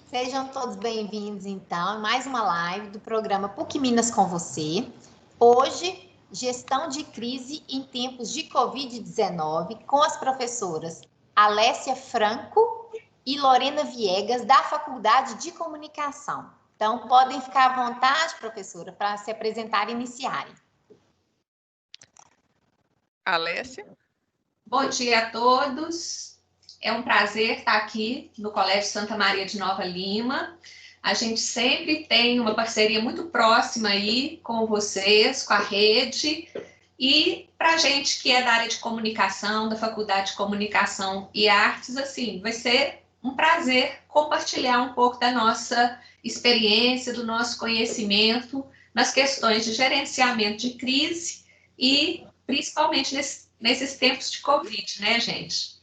Sejam todos bem-vindos, então, a mais uma live do programa PUC Minas com você. Hoje, gestão de crise em tempos de Covid-19, com as professoras Alessia Franco e Lorena Viegas, da Faculdade de Comunicação. Então, podem ficar à vontade, professora, para se apresentar e iniciarem. Alessia. Bom dia a todos. É um prazer estar aqui no Colégio Santa Maria de Nova Lima. A gente sempre tem uma parceria muito próxima aí com vocês, com a rede. E para a gente que é da área de comunicação, da Faculdade de Comunicação e Artes, assim, vai ser um prazer compartilhar um pouco da nossa experiência, do nosso conhecimento nas questões de gerenciamento de crise e principalmente nesses tempos de Covid, né, gente?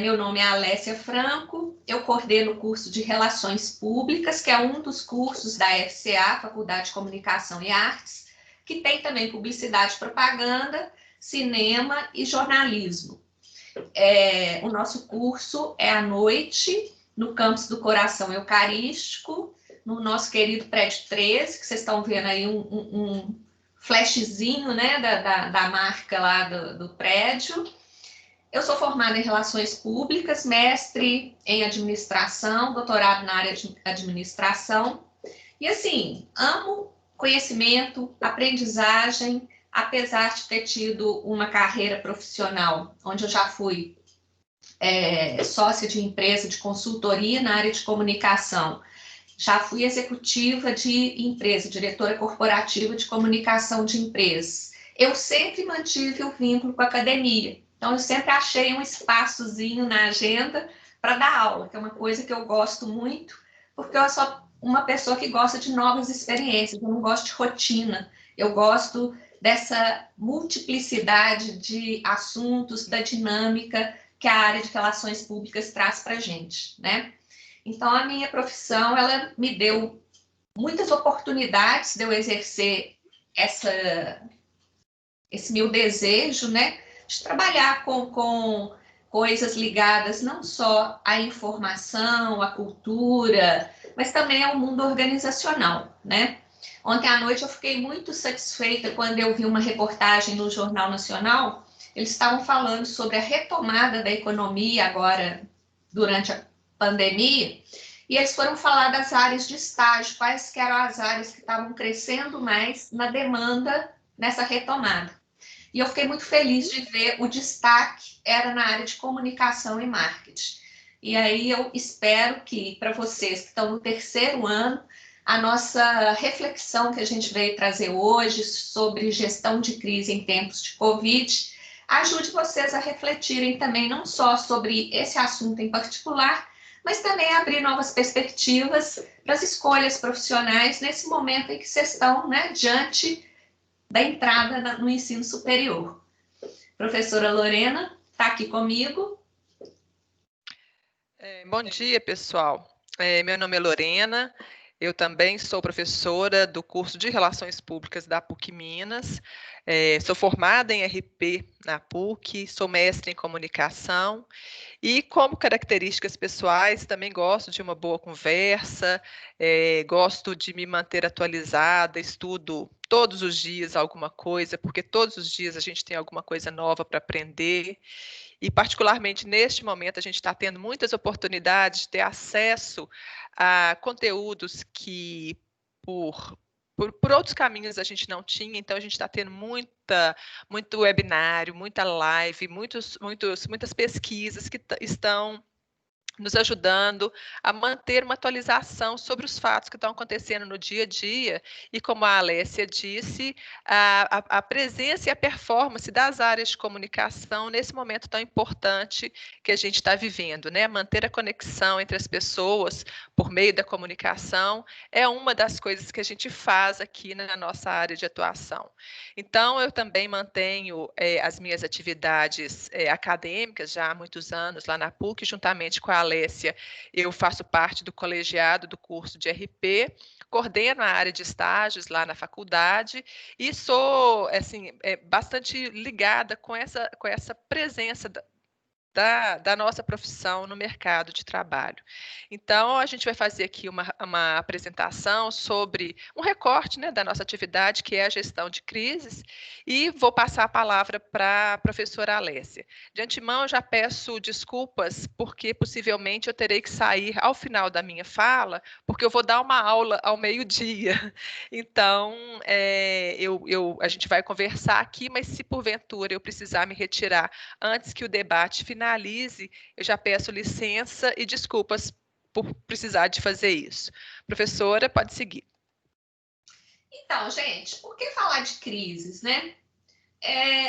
Meu nome é Alessia Franco, eu coordeno o curso de Relações Públicas, que é um dos cursos da FCA, Faculdade de Comunicação e Artes, que tem também Publicidade e Propaganda, Cinema e Jornalismo. O nosso curso é à noite, no campus do Coração Eucarístico, no nosso querido prédio 13, que vocês estão vendo aí um flashzinho, né, da marca lá do prédio. Eu sou formada em Relações Públicas, mestre em Administração, doutorado na área de Administração. E, assim, amo conhecimento, aprendizagem, apesar de ter tido uma carreira profissional, onde eu já fui sócia de empresa de consultoria na área de comunicação. Já fui executiva de empresa, diretora corporativa de comunicação de empresas. Eu sempre mantive o vínculo com a academia. Então, eu sempre achei um espaçozinho na agenda para dar aula, que é uma coisa que eu gosto muito, porque eu sou uma pessoa que gosta de novas experiências, eu não gosto de rotina, eu gosto dessa multiplicidade de assuntos, da dinâmica que a área de relações públicas traz para a gente, né? Então, a minha profissão, ela me deu muitas oportunidades de eu exercer esse meu desejo, né, de trabalhar com coisas ligadas não só à informação, à cultura, mas também ao mundo organizacional, né? Ontem à noite eu fiquei muito satisfeita quando eu vi uma reportagem no Jornal Nacional. Eles estavam falando sobre a retomada da economia agora, durante a pandemia, e eles foram falar das áreas de estágio, quais que eram as áreas que estavam crescendo mais na demanda nessa retomada. E eu fiquei muito feliz de ver o destaque era na área de comunicação e marketing. E aí eu espero que, para vocês que estão no terceiro ano, a nossa reflexão que a gente veio trazer hoje sobre gestão de crise em tempos de Covid ajude vocês a refletirem também não só sobre esse assunto em particular, mas também a abrir novas perspectivas para as escolhas profissionais nesse momento em que vocês estão, né, diante da entrada no ensino superior. Professora Lorena está aqui comigo. Bom dia, pessoal. Meu nome é Lorena, eu também sou professora do curso de Relações Públicas da PUC Minas, sou formada em RP na PUC, sou mestre em comunicação e, como características pessoais, também gosto de uma boa conversa, gosto de me manter atualizada, estudo todos os dias alguma coisa, porque todos os dias a gente tem alguma coisa nova para aprender. E, particularmente, neste momento, a gente está tendo muitas oportunidades de ter acesso a conteúdos que, por outros caminhos, a gente não tinha. Então, a gente está tendo muito webinário, muita live, muitas pesquisas que estão nos ajudando a manter uma atualização sobre os fatos que estão acontecendo no dia a dia. E, como a Alessia disse, a presença e a performance das áreas de comunicação nesse momento tão importante que a gente está vivendo, né? Manter a conexão entre as pessoas por meio da comunicação é uma das coisas que a gente faz aqui na nossa área de atuação. Então, eu também mantenho as minhas atividades acadêmicas já há muitos anos lá na PUC, juntamente com a Alessia. Eu faço parte do colegiado do curso de RP, coordeno a área de estágios lá na faculdade e sou assim, bastante ligada com essa presença da nossa profissão no mercado de trabalho. Então, a gente vai fazer aqui uma apresentação sobre um recorte, né, da nossa atividade, que é a gestão de crises, e vou passar a palavra para a professora Alessia. De antemão, eu já peço desculpas, porque possivelmente eu terei que sair ao final da minha fala, porque eu vou dar uma aula ao meio-dia. Então, a gente vai conversar aqui, mas se porventura eu precisar me retirar antes que o debate finalize, eu já peço licença e desculpas por precisar de fazer isso. Professora, pode seguir. Então, gente, por que falar de crises, né?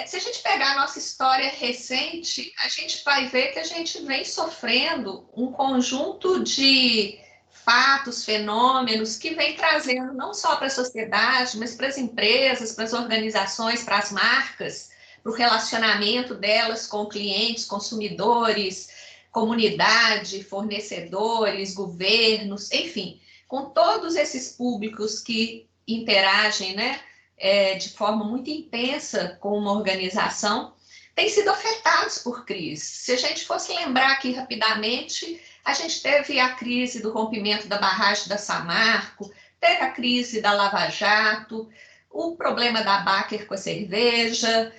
Se a gente pegar a nossa história recente, a gente vai ver que a gente vem sofrendo um conjunto de fatos, fenômenos que vem trazendo não só para a sociedade, mas para as empresas, para as organizações, para as marcas, para o relacionamento delas com clientes, consumidores, comunidade, fornecedores, governos, enfim, com todos esses públicos que interagem, né, de forma muito intensa com uma organização, têm sido afetados por crise. Se a gente fosse lembrar aqui rapidamente, a gente teve a crise do rompimento da barragem da Samarco, teve a crise da Lava Jato, o problema da Baker com a cerveja,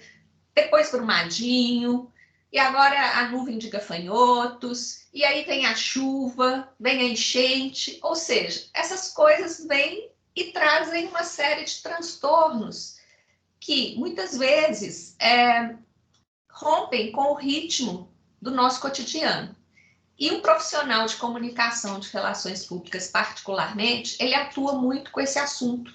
depois Brumadinho, e agora a nuvem de gafanhotos, e aí vem a chuva, vem a enchente, ou seja, essas coisas vêm e trazem uma série de transtornos que muitas vezes rompem com o ritmo do nosso cotidiano. E o profissional de comunicação, de relações públicas particularmente, ele atua muito com esse assunto.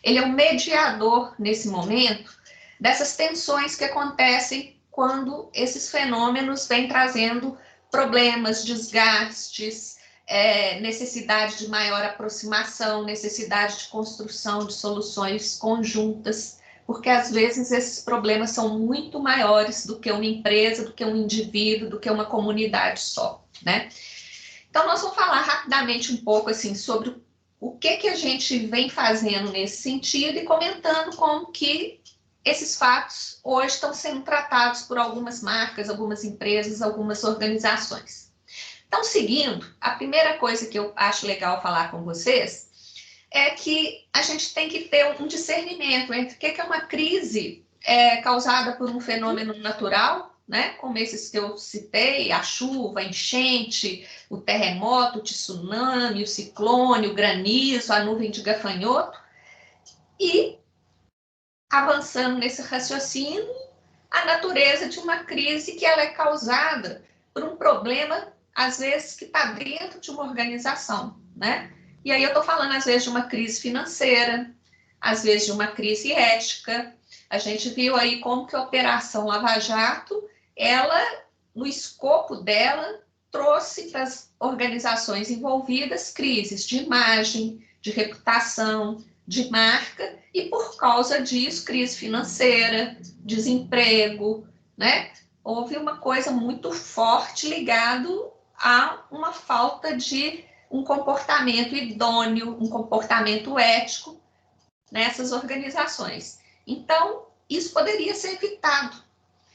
Ele é um mediador, nesse momento, dessas tensões que acontecem quando esses fenômenos vêm trazendo problemas, desgastes, necessidade de maior aproximação, necessidade de construção de soluções conjuntas, porque às vezes esses problemas são muito maiores do que uma empresa, do que um indivíduo, do que uma comunidade só, né? Então, nós vamos falar rapidamente um pouco assim sobre o que a gente vem fazendo nesse sentido e comentando como que esses fatos hoje estão sendo tratados por algumas marcas, algumas empresas, algumas organizações. Então, seguindo, a primeira coisa que eu acho legal falar com vocês é que a gente tem que ter um discernimento entre o que é uma crise causada por um fenômeno natural, né, como esses que eu citei, a chuva, a enchente, o terremoto, o tsunami, o ciclone, o granizo, a nuvem de gafanhoto, e avançando nesse raciocínio, a natureza de uma crise que ela é causada por um problema, às vezes, que está dentro de uma organização, né? E aí eu estou falando, às vezes, de uma crise financeira, às vezes de uma crise ética. A gente viu aí como que a Operação Lava Jato, ela, no escopo dela, trouxe para as organizações envolvidas crises de imagem, de reputação, de marca, e por causa disso, crise financeira, desemprego, né? Houve uma coisa muito forte ligado a uma falta de um comportamento idôneo, um comportamento ético nessas organizações. Então, isso poderia ser evitado.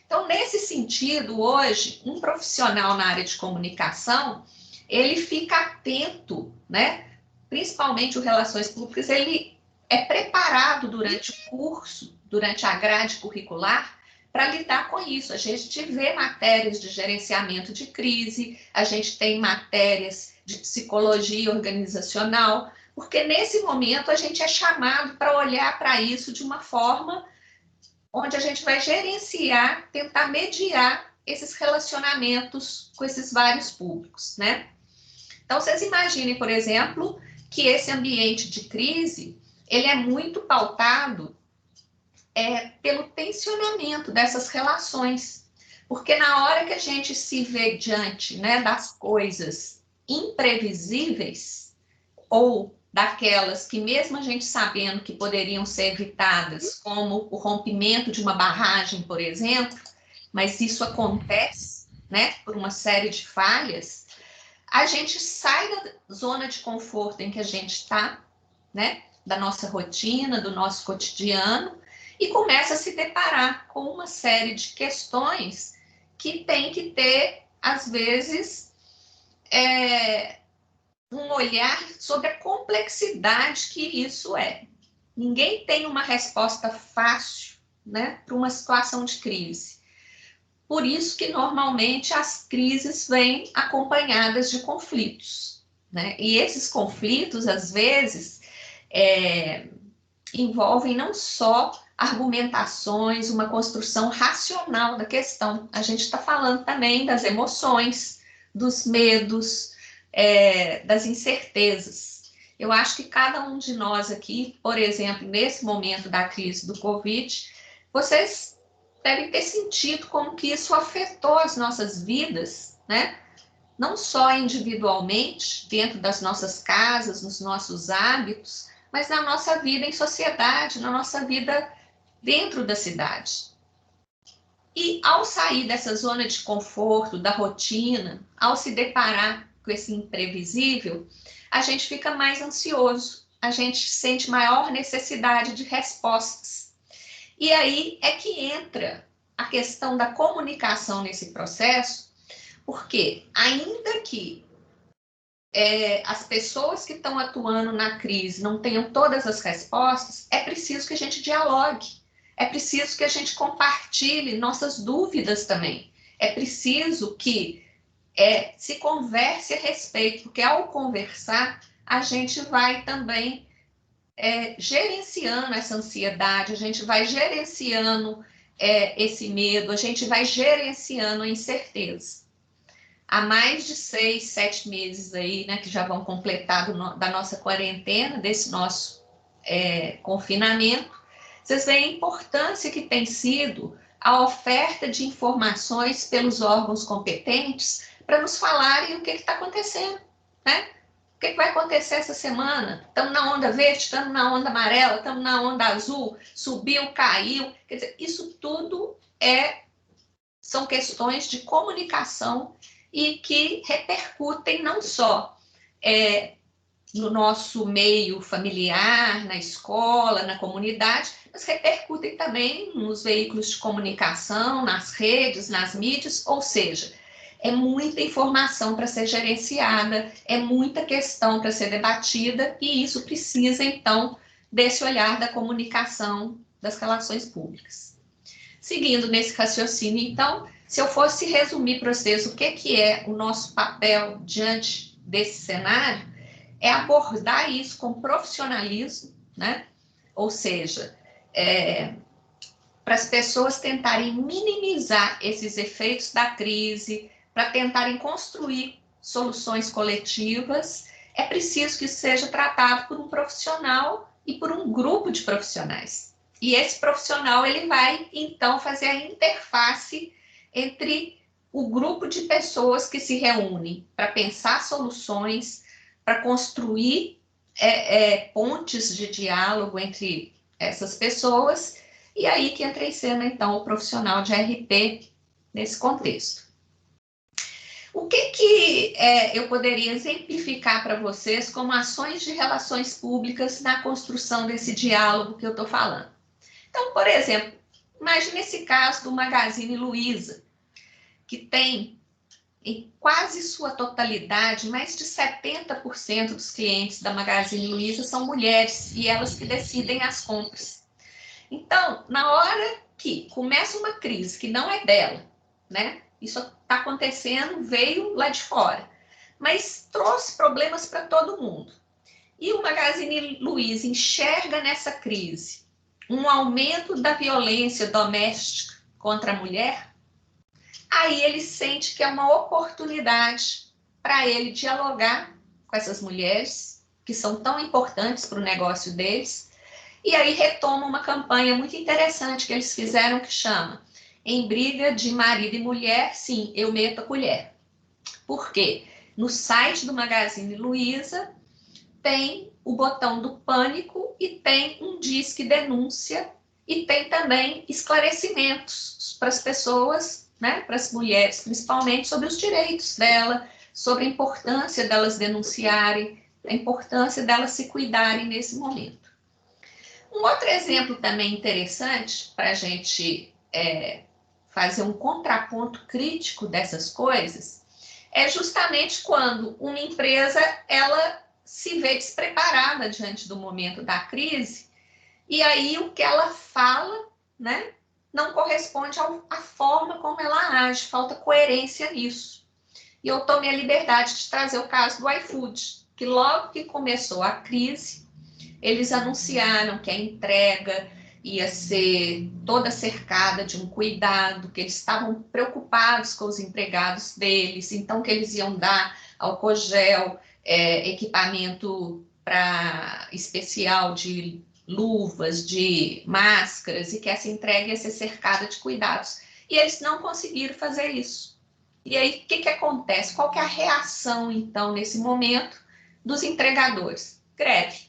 Então, nesse sentido, hoje, um profissional na área de comunicação, ele fica atento, né? Principalmente o Relações Públicas, ele é preparado durante o curso, durante a grade curricular, para lidar com isso. A gente vê matérias de gerenciamento de crise, a gente tem matérias de psicologia organizacional, porque nesse momento a gente é chamado para olhar para isso de uma forma onde a gente vai gerenciar, tentar mediar esses relacionamentos com esses vários públicos, né? Então, vocês imaginem, por exemplo, que esse ambiente de crise, ele é muito pautado pelo tensionamento dessas relações, porque na hora que a gente se vê diante, né, das coisas imprevisíveis, ou daquelas que mesmo a gente sabendo que poderiam ser evitadas, como o rompimento de uma barragem, por exemplo, mas isso acontece, né, por uma série de falhas, a gente sai da zona de conforto em que a gente está, né, da nossa rotina, do nosso cotidiano, e começa a se deparar com uma série de questões que tem que ter, às vezes, um olhar sobre a complexidade que isso é. Ninguém tem uma resposta fácil, né, para uma situação de crise. Por isso que, normalmente, as crises vêm acompanhadas de conflitos, né? E esses conflitos, às vezes, envolvem não só argumentações, uma construção racional da questão. A gente está falando também das emoções, dos medos, das incertezas. Eu acho que cada um de nós aqui, por exemplo, nesse momento da crise do Covid, vocês devem ter sentido como que isso afetou as nossas vidas, né? Não só individualmente, dentro das nossas casas, nos nossos hábitos, mas na nossa vida em sociedade, na nossa vida dentro da cidade. E ao sair dessa zona de conforto, da rotina, ao se deparar com esse imprevisível, a gente fica mais ansioso, a gente sente maior necessidade de respostas. E aí é que entra a questão da comunicação nesse processo, porque ainda que as pessoas que estão atuando na crise não tenham todas as respostas, é preciso que a gente dialogue, é preciso que a gente compartilhe nossas dúvidas também, é preciso que se converse a respeito, porque ao conversar, a gente vai também gerenciando essa ansiedade, a gente vai gerenciando esse medo, a gente vai gerenciando a incerteza. Há mais de 6, 7 meses aí, né, que já vão completar da nossa quarentena, desse nosso confinamento, vocês veem a importância que tem sido a oferta de informações pelos órgãos competentes para nos falarem o que está acontecendo, né? O que vai acontecer essa semana? Estamos na onda verde, estamos na onda amarela, estamos na onda azul, subiu, caiu. Quer dizer, isso tudo são questões de comunicação e que repercutem não só no nosso meio familiar, na escola, na comunidade, mas repercutem também nos veículos de comunicação, nas redes, nas mídias, ou seja, é muita informação para ser gerenciada, é muita questão para ser debatida, e isso precisa, então, desse olhar da comunicação, das relações públicas. Seguindo nesse raciocínio, então, se eu fosse resumir para vocês o que é o nosso papel diante desse cenário, é abordar isso com profissionalismo, né? Ou seja, para as pessoas tentarem minimizar esses efeitos da crise, para tentarem construir soluções coletivas, é preciso que isso seja tratado por um profissional e por um grupo de profissionais. E esse profissional, ele vai, então, fazer a interface entre o grupo de pessoas que se reúnem para pensar soluções, para construir pontes de diálogo entre essas pessoas, e aí que entra em cena, então, o profissional de RP nesse contexto. O que eu poderia exemplificar para vocês como ações de relações públicas na construção desse diálogo que eu estou falando? Então, por exemplo, imagine esse caso do Magazine Luiza, que tem, em quase sua totalidade, mais de 70% dos clientes da Magazine Luiza são mulheres, e elas que decidem as compras. Então, na hora que começa uma crise que não é dela, né? Isso está acontecendo, veio lá de fora, mas trouxe problemas para todo mundo. E o Magazine Luiza enxerga nessa crise um aumento da violência doméstica contra a mulher, aí ele sente que é uma oportunidade para ele dialogar com essas mulheres, que são tão importantes para o negócio deles, e aí retoma uma campanha muito interessante que eles fizeram, que chama Em Briga de Marido e Mulher, sim, eu meto a colher. Por quê? No site do Magazine Luiza tem o botão do pânico e tem um disque denúncia e tem também esclarecimentos para as pessoas, né, para as mulheres principalmente, sobre os direitos dela, sobre a importância delas denunciarem, a importância delas se cuidarem nesse momento. Um outro exemplo também interessante para a gente fazer um contraponto crítico dessas coisas, é justamente quando uma empresa ela se vê despreparada diante do momento da crise, e aí o que ela fala, né, não corresponde à forma como ela age, falta coerência nisso. E eu tomei a liberdade de trazer o caso do iFood, que logo que começou a crise, eles anunciaram que a entrega ia ser toda cercada de um cuidado, que eles estavam preocupados com os empregados deles, então que eles iam dar álcool gel, equipamento especial de luvas, de máscaras, e que essa entrega ia ser cercada de cuidados. E eles não conseguiram fazer isso. E aí, o que acontece? Qual que é a reação, então, nesse momento, dos entregadores? Greve.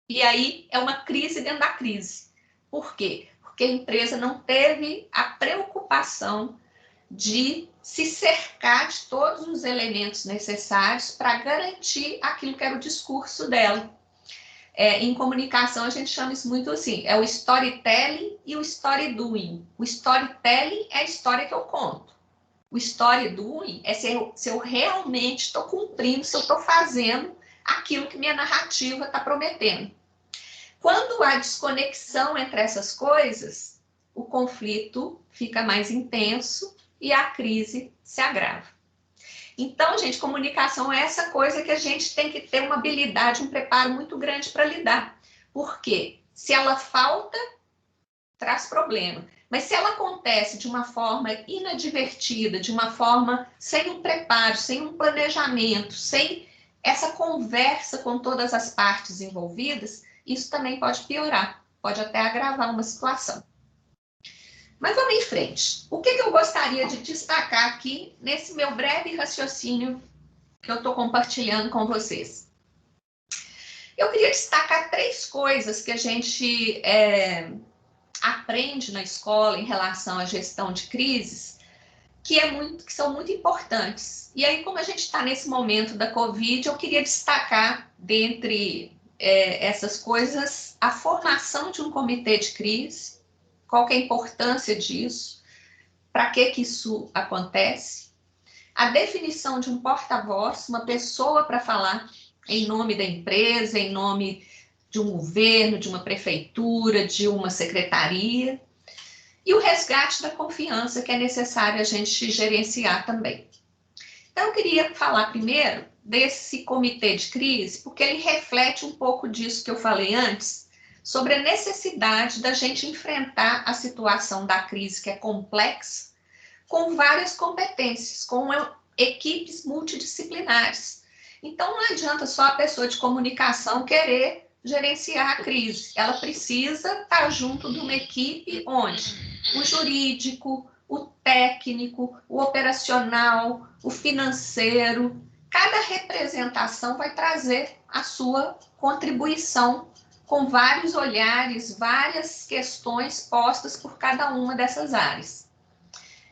E aí, é uma crise dentro da crise. Por quê? Porque a empresa não teve a preocupação de se cercar de todos os elementos necessários para garantir aquilo que era o discurso dela. Em comunicação, a gente chama isso muito assim, é o storytelling e o story doing. O storytelling é a história que eu conto. O story doing é se eu realmente estou cumprindo, se eu estou fazendo aquilo que minha narrativa está prometendo. Quando há desconexão entre essas coisas, o conflito fica mais intenso e a crise se agrava. Então, gente, comunicação é essa coisa que a gente tem que ter uma habilidade, um preparo muito grande para lidar. Porque se ela falta, traz problema. Mas se ela acontece de uma forma inadvertida, de uma forma sem um preparo, sem um planejamento, sem essa conversa com todas as partes envolvidas, isso também pode piorar, pode até agravar uma situação. Mas vamos em frente. O que eu gostaria de destacar aqui nesse meu breve raciocínio que eu estou compartilhando com vocês? Eu queria destacar 3 coisas que a gente aprende na escola em relação à gestão de crises, que são muito importantes. E aí, como a gente está nesse momento da Covid, eu queria destacar, dentre essas coisas, a formação de um comitê de crise, qual que é a importância disso, para que isso acontece, a definição de um porta-voz, uma pessoa para falar em nome da empresa, em nome de um governo, de uma prefeitura, de uma secretaria, e o resgate da confiança que é necessário a gente gerenciar também. Então, eu queria falar primeiro desse comitê de crise, porque ele reflete um pouco disso que eu falei antes, sobre a necessidade da gente enfrentar a situação da crise, que é complexa, com várias competências, com equipes multidisciplinares. Então, não adianta só a pessoa de comunicação querer gerenciar a crise. Ela precisa estar junto de uma equipe onde o jurídico, o técnico, o operacional, o financeiro, cada representação vai trazer a sua contribuição com vários olhares, várias questões postas por cada uma dessas áreas.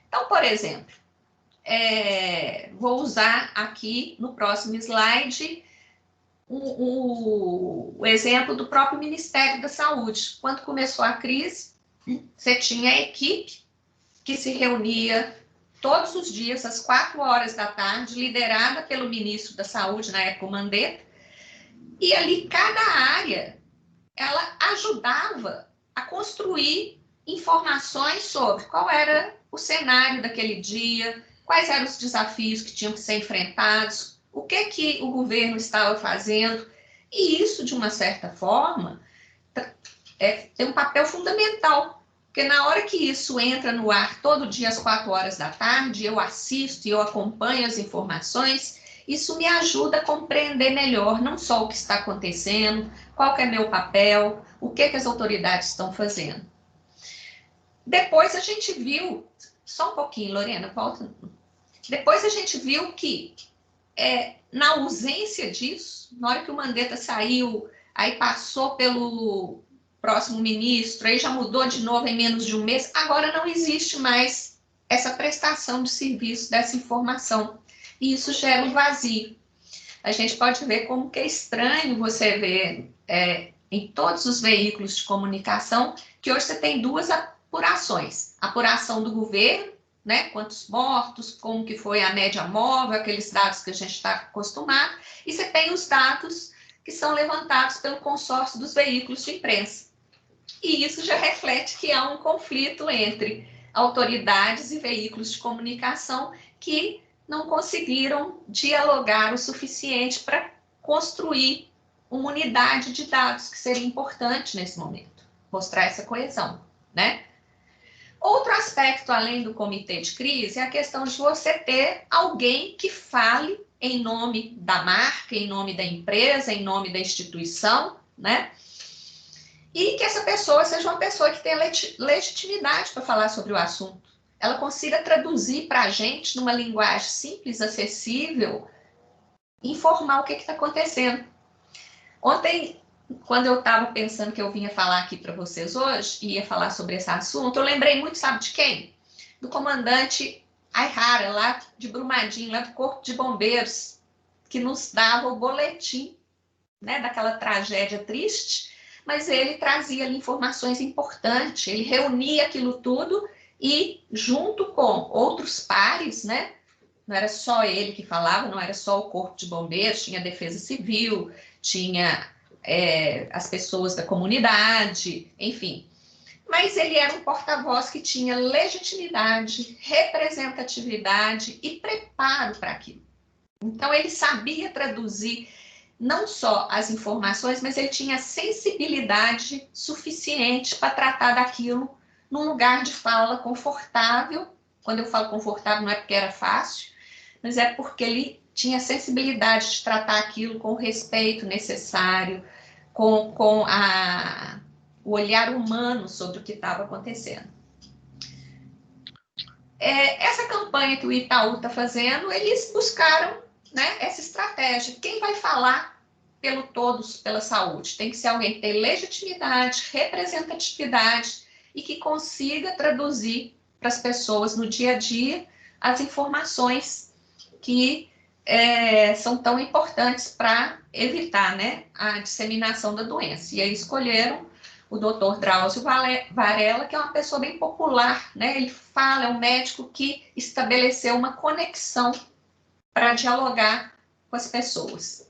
Então, por exemplo, vou usar aqui no próximo slide o exemplo do próprio Ministério da Saúde. Quando começou a crise, você tinha a equipe que se reunia todos os dias, às 4 horas da tarde, liderada pelo ministro da Saúde, na época o Mandetta, e ali cada área, ela ajudava a construir informações sobre qual era o cenário daquele dia, quais eram os desafios que tinham que ser enfrentados, o que o governo estava fazendo, e isso, de uma certa forma, tem um papel fundamental, porque na hora que isso entra no ar todo dia às 4 horas da tarde, eu assisto e eu acompanho as informações, isso me ajuda a compreender melhor não só o que está acontecendo, qual que é meu papel, o que as autoridades estão fazendo. Depois a gente viu, só um pouquinho, Lorena, volta. Depois a gente viu que, na ausência disso, na hora que o Mandetta saiu, aí passou pelo próximo ministro, aí já mudou de novo em menos de um mês, agora não existe mais essa prestação de serviço, dessa informação. E isso gera um vazio. A gente pode ver como que é estranho você ver em todos os veículos de comunicação que hoje você tem 2 por ações. Apuração do governo, né? Quantos mortos, como que foi a média móvel, aqueles dados que a gente está acostumado. E você tem os dados que são levantados pelo consórcio dos veículos de imprensa. E isso já reflete que há um conflito entre autoridades e veículos de comunicação que não conseguiram dialogar o suficiente para construir uma unidade de dados que seria importante nesse momento, mostrar essa coesão, né? Outro aspecto, além do comitê de crise, é a questão de você ter alguém que fale em nome da marca, em nome da empresa, em nome da instituição, né? E que essa pessoa seja uma pessoa que tenha legitimidade para falar sobre o assunto. Ela consiga traduzir para a gente, numa linguagem simples, acessível, informar o que está acontecendo. Ontem, quando eu estava pensando que eu vinha falar aqui para vocês hoje, e ia falar sobre esse assunto, eu lembrei muito, sabe de quem? Do comandante Aihara, lá de Brumadinho, lá do Corpo de Bombeiros, que nos dava o boletim, né, daquela tragédia triste, mas ele trazia ali informações importantes, ele reunia aquilo tudo e, junto com outros pares, né, não era só ele que falava, não era só o Corpo de Bombeiros, tinha a Defesa Civil, tinha as pessoas da comunidade, enfim. Mas ele era um porta-voz que tinha legitimidade, representatividade e preparo para aquilo. Então, ele sabia traduzir não só as informações, mas ele tinha sensibilidade suficiente para tratar daquilo num lugar de fala confortável. Quando eu falo confortável, não é porque era fácil, mas é porque ele tinha sensibilidade de tratar aquilo com o respeito necessário, com o olhar humano sobre o que estava acontecendo. Essa campanha que o Itaú está fazendo, eles buscaram, né, essa estratégia. Quem vai falar pelo todos, pela saúde? Tem que ser alguém que tem legitimidade, representatividade e que consiga traduzir para as pessoas no dia a dia as informações que são tão importantes para evitar, né, a disseminação da doença. E aí escolheram o Dr. Drauzio Varella, que é uma pessoa bem popular, né? Ele fala, é um médico que estabeleceu uma conexão para dialogar com as pessoas.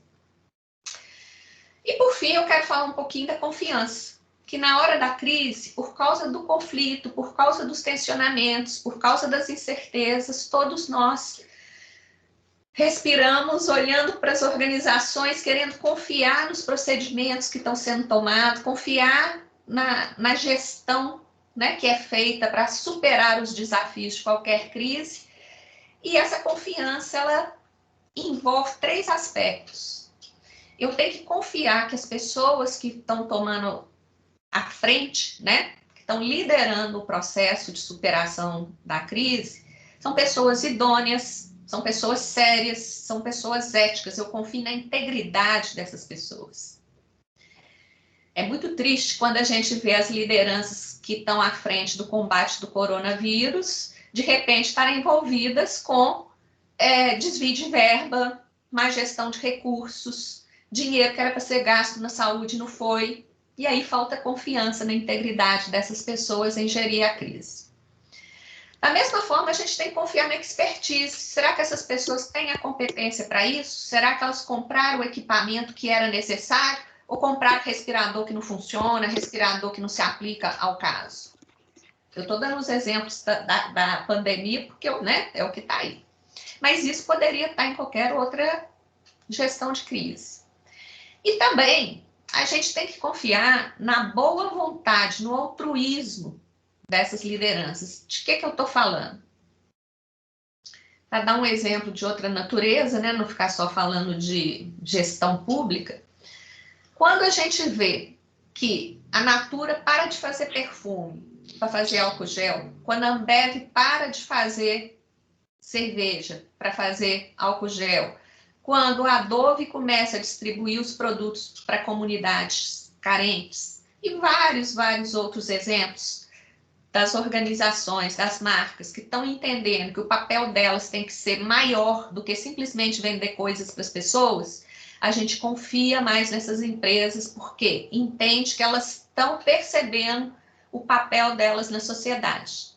E por fim, eu quero falar um pouquinho da confiança, que na hora da crise, por causa do conflito, por causa dos tensionamentos, por causa das incertezas, todos nós respiramos olhando para as organizações, querendo confiar nos procedimentos que estão sendo tomados, confiar na gestão, né, que é feita para superar os desafios de qualquer crise. E essa confiança, ela envolve 3 aspectos. Eu tenho que confiar que as pessoas que estão tomando a frente, né, que estão liderando o processo de superação da crise, são pessoas idôneas, são pessoas sérias, são pessoas éticas. Eu confio na integridade dessas pessoas. É muito triste quando a gente vê as lideranças que estão à frente do combate do coronavírus, de repente estarem envolvidas com desvio de verba, má gestão de recursos, dinheiro que era para ser gasto na saúde não foi, e aí falta confiança na integridade dessas pessoas em gerir a crise. Da mesma forma, a gente tem que confiar na expertise. Será que essas pessoas têm a competência para isso? Será que elas compraram o equipamento que era necessário? Ou compraram respirador que não funciona, respirador que não se aplica ao caso? Eu estou dando os exemplos da pandemia, porque é o que está aí. Mas isso poderia estar em qualquer outra gestão de crise. E também, a gente tem que confiar na boa vontade, no altruísmo dessas lideranças. De que eu estou falando? Para dar um exemplo de outra natureza, né? Não ficar só falando de gestão pública. Quando a gente vê que a Natura para de fazer perfume para fazer álcool gel, quando a Ambev para de fazer cerveja para fazer álcool gel, quando a Dove começa a distribuir os produtos para comunidades carentes, e vários outros exemplos das organizações, das marcas que estão entendendo que o papel delas tem que ser maior do que simplesmente vender coisas para as pessoas, a gente confia mais nessas empresas porque entende que elas estão percebendo o papel delas na sociedade,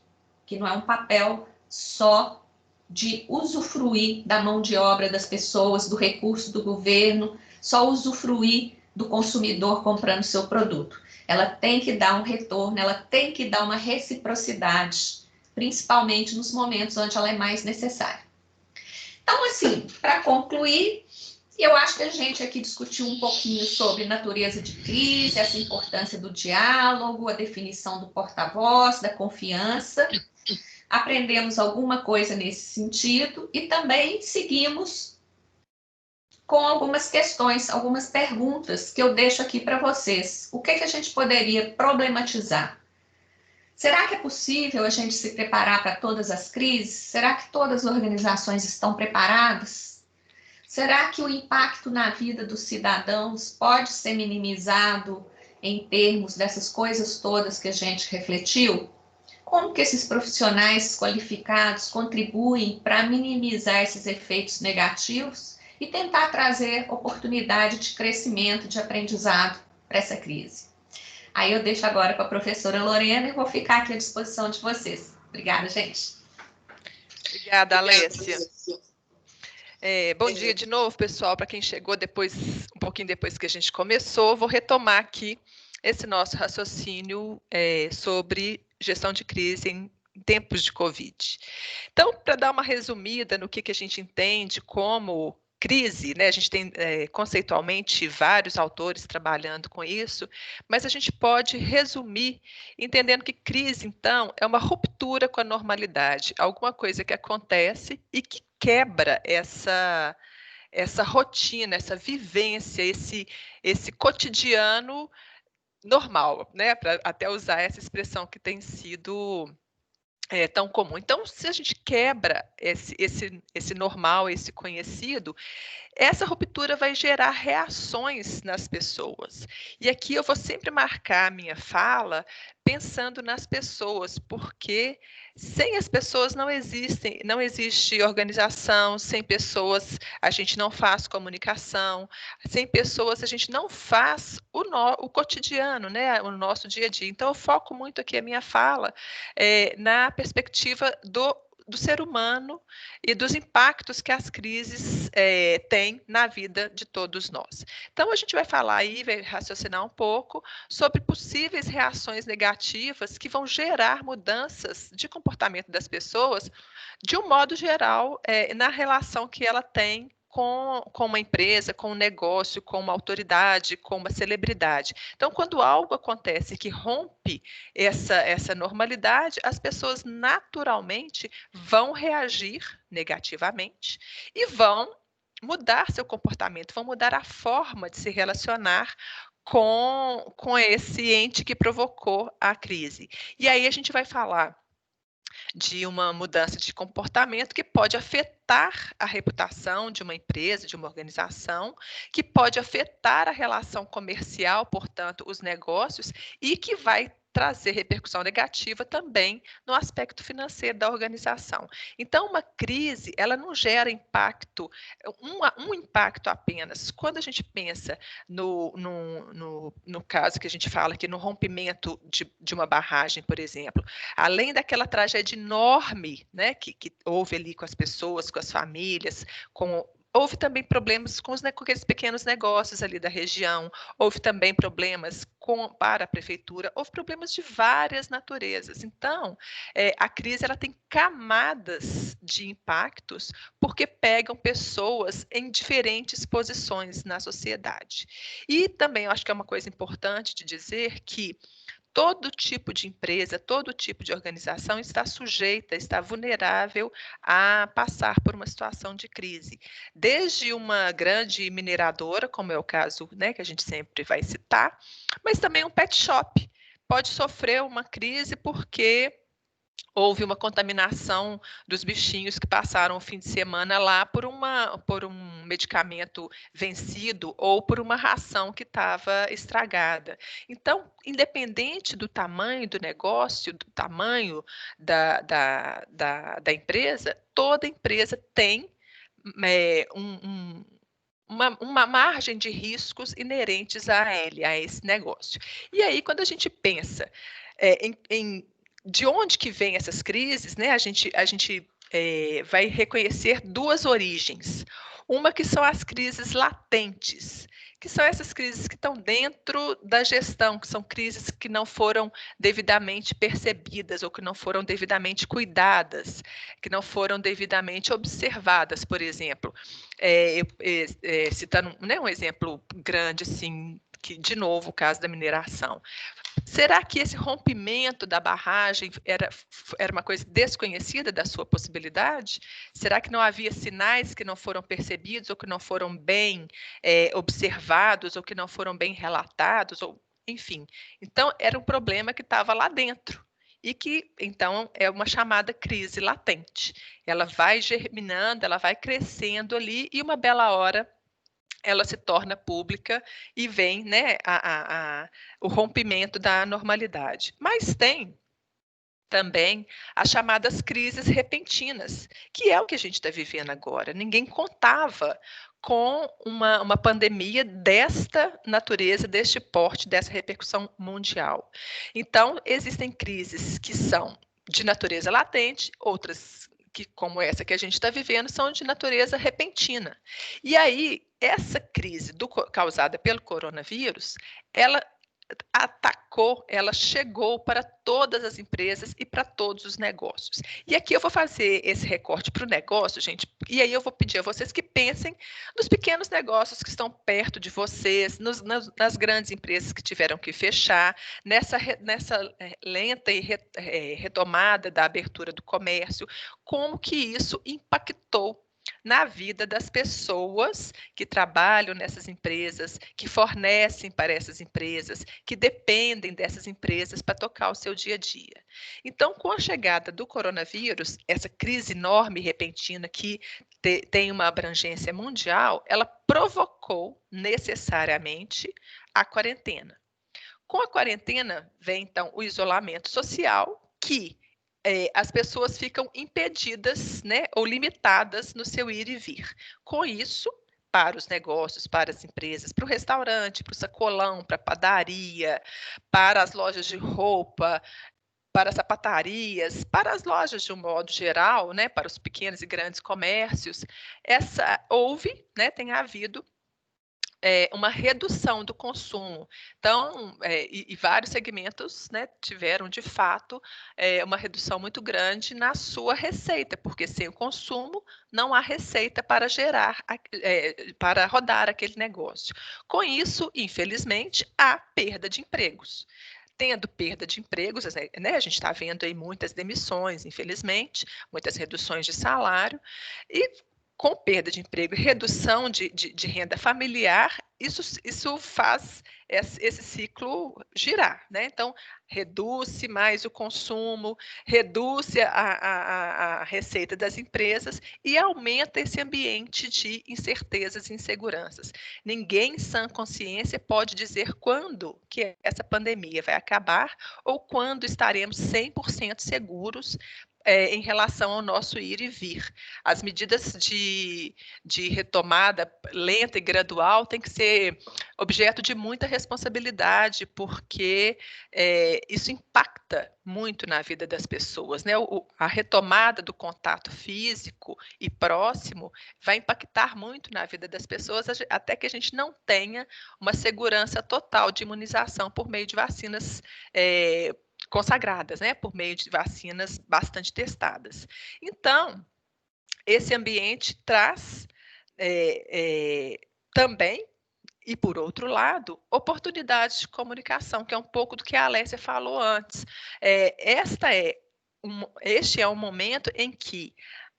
que não é um papel só de usufruir da mão de obra das pessoas, do recurso do governo, só usufruir do consumidor comprando seu produto. Ela tem que dar um retorno, ela tem que dar uma reciprocidade, principalmente nos momentos onde ela é mais necessária. Então, assim, para concluir, eu acho que a gente aqui discutiu um pouquinho sobre natureza de crise, essa importância do diálogo, a definição do porta-voz, da confiança. Aprendemos alguma coisa nesse sentido e também seguimos com algumas questões, algumas perguntas que eu deixo aqui para vocês. O que a gente poderia problematizar? Será que é possível a gente se preparar para todas as crises? Será que todas as organizações estão preparadas? Será que o impacto na vida dos cidadãos pode ser minimizado em termos dessas coisas todas que a gente refletiu? Como que esses profissionais qualificados contribuem para minimizar esses efeitos negativos e tentar trazer oportunidade de crescimento, de aprendizado para essa crise? Aí eu deixo agora para a professora Lorena e vou ficar aqui à disposição de vocês. Obrigada, gente. Obrigada, Alessia. Bom dia de novo, pessoal. Para quem chegou depois, um pouquinho depois que a gente começou, vou retomar aqui esse nosso raciocínio sobre gestão de crise em tempos de Covid. Então, para dar uma resumida no que a gente entende como crise, né? A gente tem conceitualmente vários autores trabalhando com isso, mas a gente pode resumir entendendo que crise, então, é uma ruptura com a normalidade, alguma coisa que acontece e que quebra essa rotina, essa vivência, esse cotidiano normal, né? Para até usar essa expressão que tem sido tão comum. Então, se a gente quebra esse normal, esse conhecido, essa ruptura vai gerar reações nas pessoas. E aqui eu vou sempre marcar a minha fala pensando nas pessoas, porque sem as pessoas não existe organização, sem pessoas a gente não faz comunicação, sem pessoas a gente não faz o cotidiano, né, o nosso dia a dia. Então, eu foco muito aqui a minha fala na perspectiva do ser humano e dos impactos que as crises têm na vida de todos nós. Então, a gente vai falar aí, vai raciocinar um pouco sobre possíveis reações negativas que vão gerar mudanças de comportamento das pessoas, de um modo geral, na relação que ela tem com uma empresa, com um negócio, com uma autoridade, com uma celebridade. Então, quando algo acontece que rompe essa normalidade, as pessoas naturalmente vão reagir negativamente e vão mudar seu comportamento, vão mudar a forma de se relacionar com esse ente que provocou a crise. E aí a gente vai falar de uma mudança de comportamento que pode afetar a reputação de uma empresa, de uma organização, que pode afetar a relação comercial, portanto, os negócios, e que vai trazer repercussão negativa também no aspecto financeiro da organização. Então, uma crise, ela não gera impacto, um impacto apenas. Quando a gente pensa no caso que a gente fala aqui, no rompimento de uma barragem, por exemplo, além daquela tragédia enorme, né, que houve ali com as pessoas, com as famílias, houve também problemas com aqueles pequenos negócios ali da região, houve também problemas para a prefeitura, houve problemas de várias naturezas. Então, a crise ela tem camadas de impactos porque pegam pessoas em diferentes posições na sociedade. E também eu acho que é uma coisa importante de dizer que todo tipo de empresa, todo tipo de organização está sujeita, está vulnerável a passar por uma situação de crise. Desde uma grande mineradora, como é o caso, né, que a gente sempre vai citar, mas também um pet shop pode sofrer uma crise porque houve uma contaminação dos bichinhos que passaram o fim de semana lá por um medicamento vencido ou por uma ração que estava estragada. Então, independente do tamanho do negócio, do tamanho da empresa, toda empresa tem uma margem de riscos inerentes a esse negócio. E aí, quando a gente pensa de onde que vêm essas crises, né? A gente vai reconhecer duas origens. Uma que são as crises latentes, que são essas crises que estão dentro da gestão, que são crises que não foram devidamente percebidas ou que não foram devidamente cuidadas, que não foram devidamente observadas, por exemplo. Citando, né, um exemplo grande, assim, que, de novo, o caso da mineração. Será que esse rompimento da barragem era uma coisa desconhecida da sua possibilidade? Será que não havia sinais que não foram percebidos ou que não foram bem observados ou que não foram bem relatados? Ou, enfim, então era um problema que estava lá dentro e que, então, é uma chamada crise latente. Ela vai germinando, ela vai crescendo ali e uma bela hora ela se torna pública e vem, né, o rompimento da normalidade. Mas tem também as chamadas crises repentinas, que é o que a gente está vivendo agora. Ninguém contava com uma pandemia desta natureza, deste porte, dessa repercussão mundial. Então, existem crises que são de natureza latente, outras que, como essa que a gente está vivendo, são de natureza repentina. E aí, essa crise causada pelo coronavírus, ela atacou, ela chegou para todas as empresas e para todos os negócios. E aqui eu vou fazer esse recorte para o negócio, gente, e aí eu vou pedir a vocês que pensem nos pequenos negócios que estão perto de vocês, nas grandes empresas que tiveram que fechar, nessa lenta e retomada da abertura do comércio, como que isso impactou na vida das pessoas que trabalham nessas empresas, que fornecem para essas empresas, que dependem dessas empresas para tocar o seu dia a dia. Então, com a chegada do coronavírus, essa crise enorme e repentina que tem uma abrangência mundial, ela provocou necessariamente a quarentena. Com a quarentena vem, então, o isolamento social, que as pessoas ficam impedidas, né, ou limitadas no seu ir e vir. Com isso, para os negócios, para as empresas, para o restaurante, para o sacolão, para a padaria, para as lojas de roupa, para as sapatarias, para as lojas de um modo geral, né, para os pequenos e grandes comércios, tem havido uma redução do consumo. Então, e vários segmentos, né, tiveram, de fato, uma redução muito grande na sua receita, porque sem o consumo não há receita para para rodar aquele negócio. Com isso, infelizmente, há perda de empregos. Tendo perda de empregos, né, a gente está vendo aí muitas demissões, infelizmente, muitas reduções de salário, e com perda de emprego e redução de renda familiar, isso faz esse ciclo girar, né? Então, reduz-se mais o consumo, reduz-se a receita das empresas e aumenta esse ambiente de incertezas e inseguranças. Ninguém em sã consciência pode dizer quando que essa pandemia vai acabar ou quando estaremos 100% seguros em relação ao nosso ir e vir. As medidas de retomada lenta e gradual têm que ser objeto de muita responsabilidade, porque isso impacta muito na vida das pessoas, né? A retomada do contato físico e próximo vai impactar muito na vida das pessoas, até que a gente não tenha uma segurança total de imunização por meio de vacinas consagradas, né, por meio de vacinas bastante testadas. Então, esse ambiente traz também, e por outro lado, oportunidades de comunicação, que é um pouco do que a Alessia falou antes. Este é um momento em que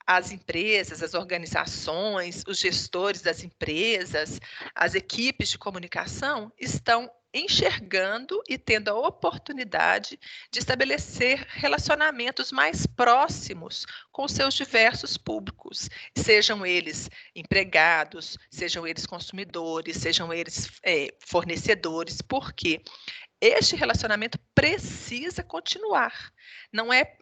as empresas, as organizações, os gestores das empresas, as equipes de comunicação estão enxergando e tendo a oportunidade de estabelecer relacionamentos mais próximos com seus diversos públicos, sejam eles empregados, sejam eles consumidores, sejam eles fornecedores, porque este relacionamento precisa continuar. Não é,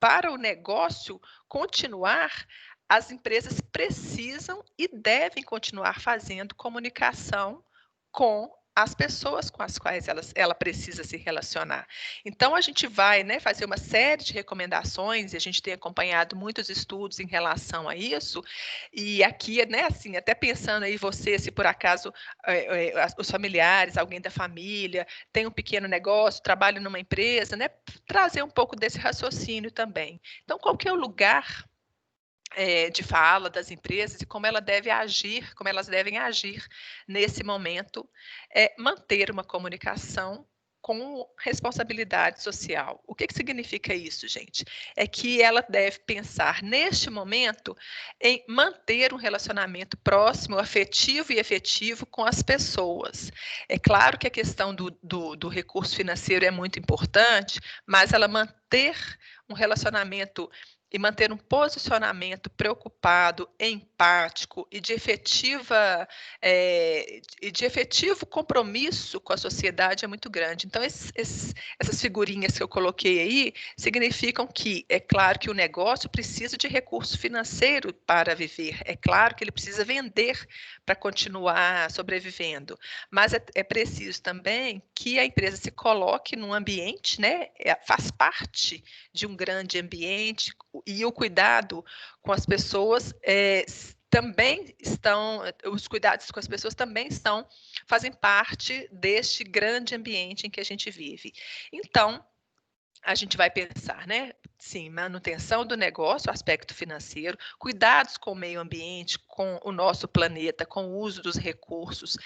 para o negócio continuar, as empresas precisam e devem continuar fazendo comunicação com as pessoas com as quais ela precisa se relacionar. Então, a gente vai, né, fazer uma série de recomendações, e a gente tem acompanhado muitos estudos em relação a isso, e aqui, né, assim, até pensando aí você, se por acaso os familiares, alguém da família, tem um pequeno negócio, trabalha numa empresa, né, trazer um pouco desse raciocínio também. Então, qual que é o lugar de fala das empresas e como elas devem agir nesse momento, manter uma comunicação com responsabilidade social. O que significa isso, gente? É que ela deve pensar, neste momento, em manter um relacionamento próximo, afetivo e efetivo com as pessoas. É claro que a questão do recurso financeiro é muito importante, mas ela manter um relacionamento e manter um posicionamento preocupado, empático e de efetivo compromisso com a sociedade é muito grande. Então, essas figurinhas que eu coloquei aí significam que, é claro que o negócio precisa de recurso financeiro para viver, é claro que ele precisa vender para continuar sobrevivendo, mas é preciso também que a empresa se coloque num ambiente, né, faz parte de um grande ambiente, e o cuidado com as pessoas os cuidados com as pessoas também fazem parte deste grande ambiente em que a gente vive. Então, a gente vai pensar, né? Sim, manutenção do negócio, aspecto financeiro, cuidados com o meio ambiente, com o nosso planeta, com o uso dos recursos,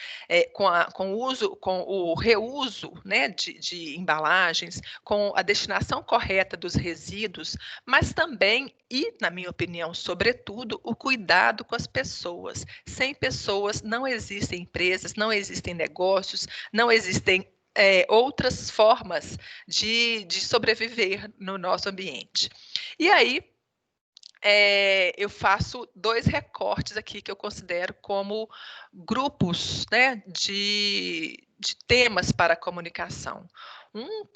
com o reuso, né, de embalagens, com a destinação correta dos resíduos, mas também, e na minha opinião, sobretudo, o cuidado com as pessoas. Sem pessoas não existem empresas, não existem negócios, não existem outras formas de sobreviver no nosso ambiente. E aí, eu faço 2 recortes aqui que eu considero como grupos, né, de temas para a comunicação.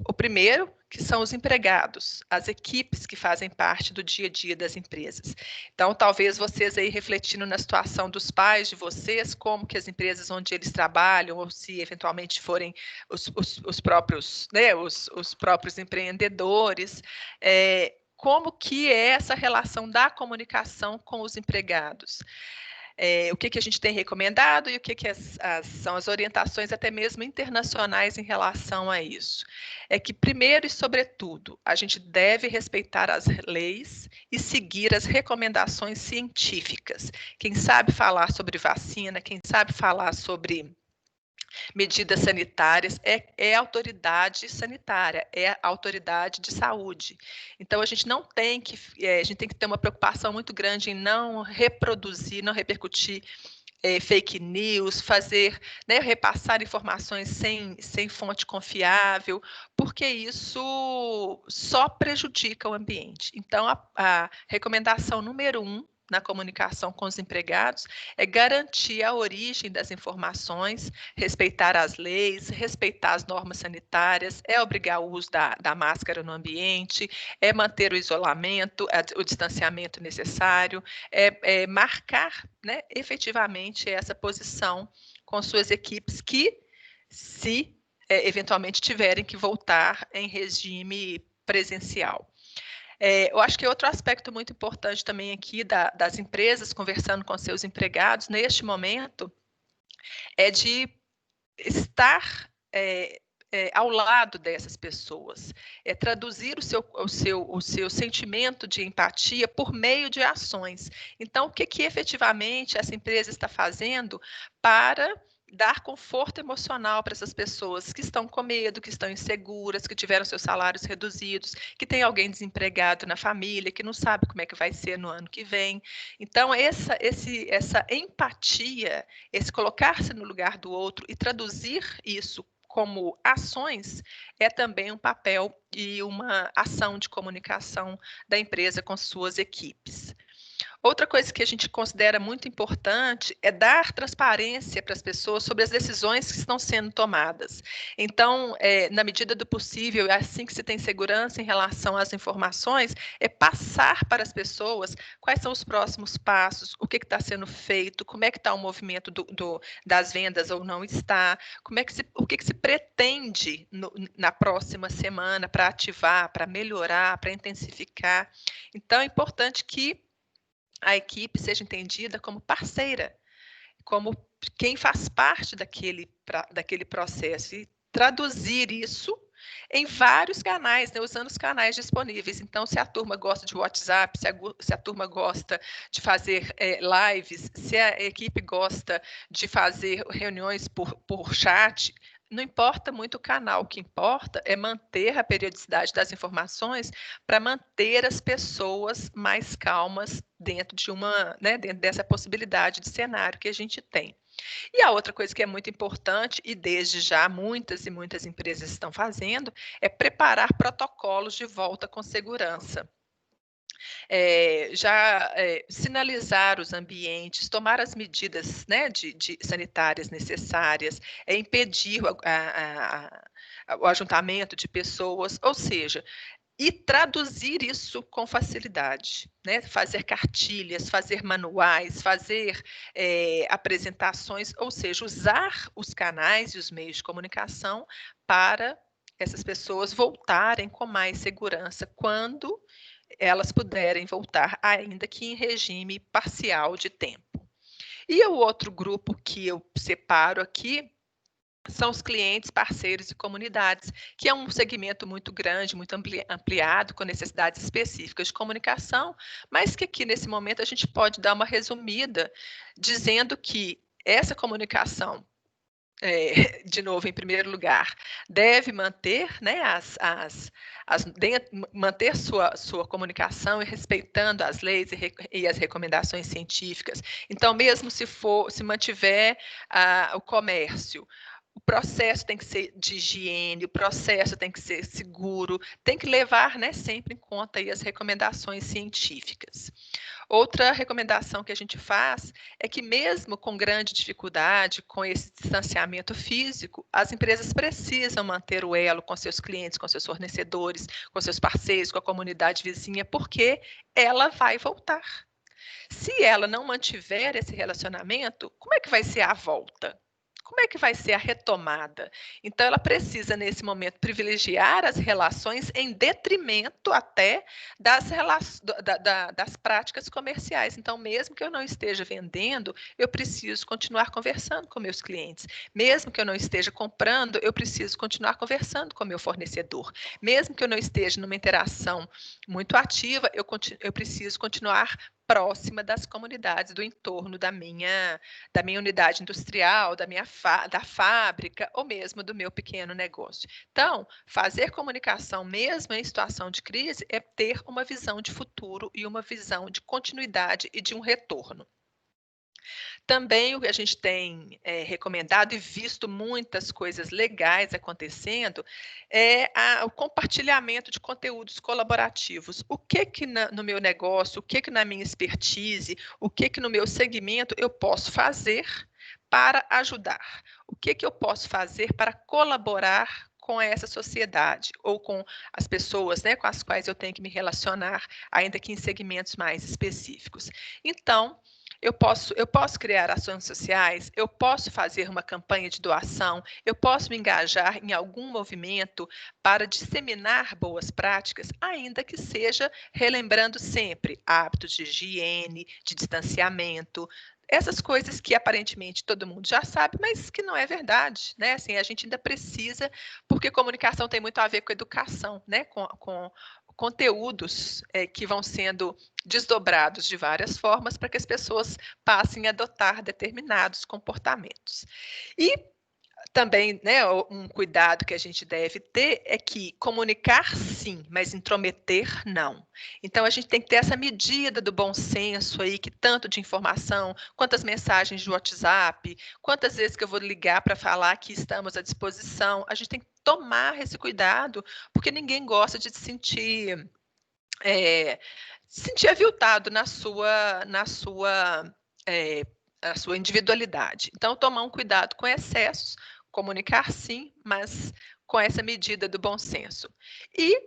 O primeiro, que são os empregados, as equipes que fazem parte do dia a dia das empresas. Então, talvez vocês aí refletindo na situação dos pais de vocês, como que as empresas onde eles trabalham, ou se eventualmente forem os próprios, né, os próprios empreendedores, como que é essa relação da comunicação com os empregados. O que a gente tem recomendado e o que são as orientações até mesmo internacionais em relação a isso. É que, primeiro e sobretudo, a gente deve respeitar as leis e seguir as recomendações científicas. Quem sabe falar sobre vacina, quem sabe falar sobre medidas sanitárias, é autoridade sanitária, é autoridade de saúde. Então, a gente tem que ter uma preocupação muito grande em não reproduzir, não repercutir fake news, fazer, né, repassar informações sem fonte confiável, porque isso só prejudica o ambiente. Então, a recomendação número 1 na comunicação com os empregados é garantir a origem das informações, respeitar as leis, respeitar as normas sanitárias, obrigar o uso da máscara no ambiente, manter o isolamento, o distanciamento necessário, marcar, né, efetivamente essa posição com suas equipes que, se eventualmente tiverem que voltar em regime presencial. Eu acho que outro aspecto muito importante também aqui das empresas conversando com seus empregados neste momento é de estar ao lado dessas pessoas, traduzir o seu sentimento de empatia por meio de ações. Então, o que efetivamente essa empresa está fazendo para dar conforto emocional para essas pessoas que estão com medo, que estão inseguras, que tiveram seus salários reduzidos, que tem alguém desempregado na família, que não sabe como é que vai ser no ano que vem. Então, essa empatia, esse colocar-se no lugar do outro e traduzir isso como ações, é também um papel e uma ação de comunicação da empresa com suas equipes. Outra coisa que a gente considera muito importante é dar transparência para as pessoas sobre as decisões que estão sendo tomadas. Então, na medida do possível, assim que se tem segurança em relação às informações, é passar para as pessoas quais são os próximos passos, o que está sendo feito, como é que está o movimento das vendas ou não está, o que se pretende na próxima semana para ativar, para melhorar, para intensificar. Então, é importante que a equipe seja entendida como parceira, como quem faz parte daquele processo, e traduzir isso em vários canais, né, usando os canais disponíveis. Então, se a turma gosta de WhatsApp, se a turma gosta de fazer lives, se a equipe gosta de fazer reuniões por chat, não importa muito o canal, o que importa é manter a periodicidade das informações para manter as pessoas mais calmas dentro dentro dessa possibilidade de cenário que a gente tem. E a outra coisa que é muito importante, e desde já muitas e muitas empresas estão fazendo, é preparar protocolos de volta com segurança. Sinalizar os ambientes, tomar as medidas, né, de sanitárias necessárias, impedir o ajuntamento de pessoas, ou seja, e traduzir isso com facilidade, né? Fazer cartilhas, fazer manuais, fazer apresentações, ou seja, usar os canais e os meios de comunicação para essas pessoas voltarem com mais segurança quando elas puderem voltar, ainda que em regime parcial de tempo. E o outro grupo que eu separo aqui são os clientes, parceiros e comunidades, que é um segmento muito grande, muito ampliado, com necessidades específicas de comunicação, mas que aqui nesse momento a gente pode dar uma resumida, dizendo que essa comunicação, de novo, em primeiro lugar, deve manter, né, manter sua comunicação e respeitando as leis e as recomendações científicas. Então, mesmo se mantiver o comércio, o processo tem que ser de higiene, o processo tem que ser seguro, tem que levar, né, sempre em conta aí as recomendações científicas. Outra recomendação que a gente faz é que, mesmo com grande dificuldade, com esse distanciamento físico, as empresas precisam manter o elo com seus clientes, com seus fornecedores, com seus parceiros, com a comunidade vizinha, porque ela vai voltar. Se ela não mantiver esse relacionamento, como é que vai ser a volta? Como é que vai ser a retomada? Então, ela precisa, nesse momento, privilegiar as relações em detrimento até das práticas comerciais. Então, mesmo que eu não esteja vendendo, eu preciso continuar conversando com meus clientes. Mesmo que eu não esteja comprando, eu preciso continuar conversando com meu fornecedor. Mesmo que eu não esteja numa interação muito ativa, eu preciso continuar próxima das comunidades do entorno da minha unidade industrial, da fábrica ou mesmo do meu pequeno negócio. Então, fazer comunicação mesmo em situação de crise é ter uma visão de futuro e uma visão de continuidade e de um retorno. Também o que a gente tem recomendado e visto muitas coisas legais acontecendo é o compartilhamento de conteúdos colaborativos. O que no meu negócio, o que na minha expertise, o que no meu segmento eu posso fazer para ajudar? O que eu posso fazer para colaborar com essa sociedade ou com as pessoas, né, com as quais eu tenho que me relacionar, ainda que em segmentos mais específicos? Então, eu posso criar ações sociais, eu posso fazer uma campanha de doação, eu posso me engajar em algum movimento para disseminar boas práticas, ainda que seja relembrando sempre hábitos de higiene, de distanciamento, essas coisas que aparentemente todo mundo já sabe, mas que não é verdade, né? Assim, a gente ainda precisa, porque comunicação tem muito a ver com educação, né? Com conteúdos que vão sendo desdobrados de várias formas para que as pessoas passem a adotar determinados comportamentos. E também, né, um cuidado que a gente deve ter é que comunicar sim, mas intrometer não. Então a gente tem que ter essa medida do bom senso aí, que tanto de informação, quantas mensagens de WhatsApp, quantas vezes que eu vou ligar para falar que estamos à disposição, a gente tem que tomar esse cuidado, porque ninguém gosta de se sentir se sentir aviltado na sua individualidade. Então, tomar um cuidado com excessos, comunicar sim, mas com essa medida do bom senso. E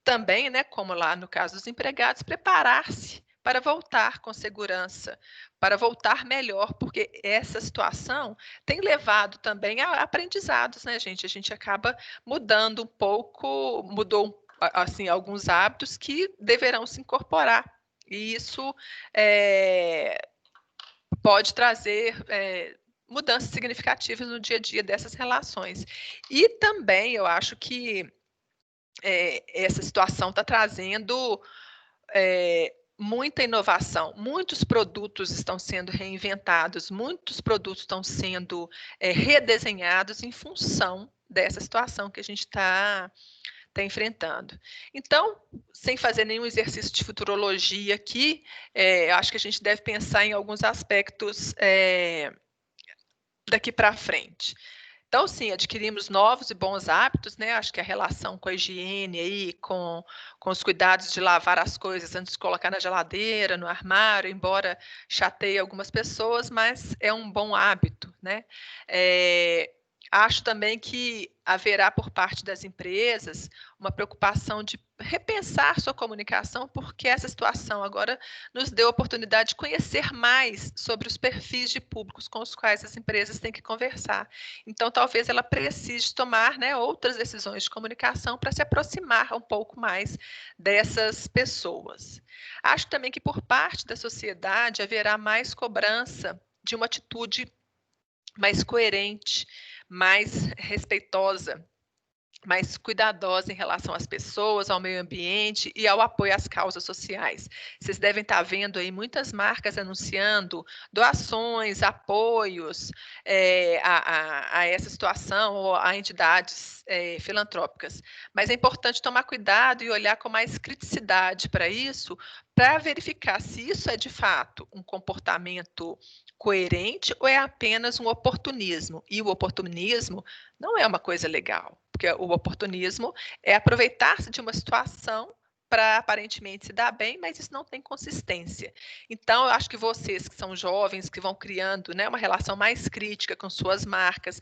também, né, como lá no caso dos empregados, preparar-se para voltar com segurança, para voltar melhor, porque essa situação tem levado também a aprendizados, né, gente? A gente acaba mudando um pouco, mudou assim alguns hábitos que deverão se incorporar. E isso pode trazer mudanças significativas no dia a dia dessas relações. E também eu acho que essa situação está trazendo muita inovação. Muitos produtos estão sendo reinventados, muitos produtos estão sendo redesenhados em função dessa situação que a gente está enfrentando. Então, sem fazer nenhum exercício de futurologia aqui, acho que a gente deve pensar em alguns aspectos daqui para frente. Então, sim, adquirimos novos e bons hábitos, né? Acho que a relação com a higiene aí, com os cuidados de lavar as coisas antes de colocar na geladeira, no armário, embora chateie algumas pessoas, mas é um bom hábito, né? Acho também que haverá por parte das empresas uma preocupação de repensar sua comunicação, porque essa situação agora nos deu a oportunidade de conhecer mais sobre os perfis de públicos com os quais as empresas têm que conversar. Então, talvez ela precise tomar, né, outras decisões de comunicação para se aproximar um pouco mais dessas pessoas. Acho também que por parte da sociedade haverá mais cobrança de uma atitude mais coerente, mais respeitosa, mais cuidadosa em relação às pessoas, ao meio ambiente e ao apoio às causas sociais. Vocês devem estar vendo aí muitas marcas anunciando doações, apoios a essa situação ou a entidades filantrópicas. Mas é importante tomar cuidado e olhar com mais criticidade para isso, para verificar se isso é de fato um comportamento coerente ou é apenas um oportunismo. E o oportunismo não é uma coisa legal, porque o oportunismo é aproveitar-se de uma situação para aparentemente se dar bem, mas isso não tem consistência. Então, eu acho que vocês que são jovens, que vão criando, né, uma relação mais crítica com suas marcas,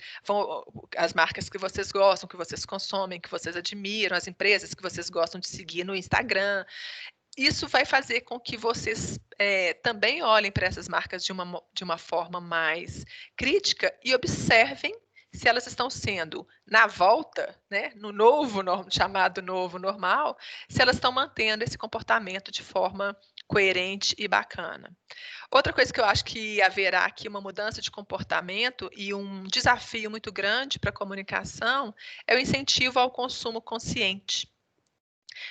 as marcas que vocês gostam, que vocês consomem, que vocês admiram, as empresas que vocês gostam de seguir no Instagram, isso vai fazer com que vocês também olhem para essas marcas de uma forma mais crítica e observem se elas estão sendo, na volta, né, no chamado novo normal, se elas estão mantendo esse comportamento de forma coerente e bacana. Outra coisa que eu acho que haverá aqui uma mudança de comportamento e um desafio muito grande para a comunicação é o incentivo ao consumo consciente.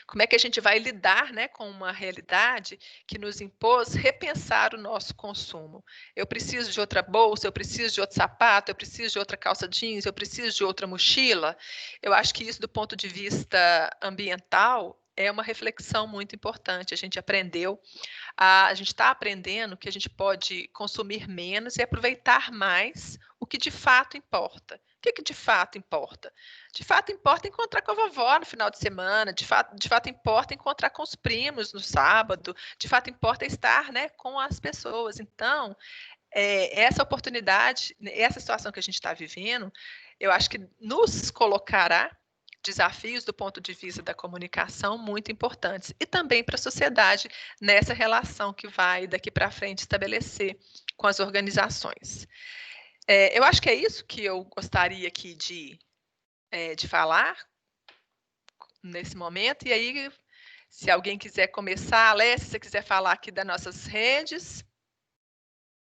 Como é que a gente vai lidar, né, com uma realidade que nos impôs repensar o nosso consumo? Eu preciso de outra bolsa, eu preciso de outro sapato, eu preciso de outra calça jeans, eu preciso de outra mochila. Eu acho que isso, do ponto de vista ambiental, é uma reflexão muito importante. A gente está aprendendo que a gente pode consumir menos e aproveitar mais o que de fato importa. O que de fato importa? De fato importa encontrar com a vovó no final de semana, de fato importa encontrar com os primos no sábado, de fato importa estar, né, com as pessoas. Então, essa oportunidade, essa situação que a gente está vivendo, eu acho que nos colocará desafios do ponto de vista da comunicação muito importantes e também para a sociedade nessa relação que vai daqui para frente estabelecer com as organizações. Eu acho que é isso que eu gostaria aqui de falar nesse momento. E aí, se alguém quiser começar, Alessia, se você quiser falar aqui das nossas redes.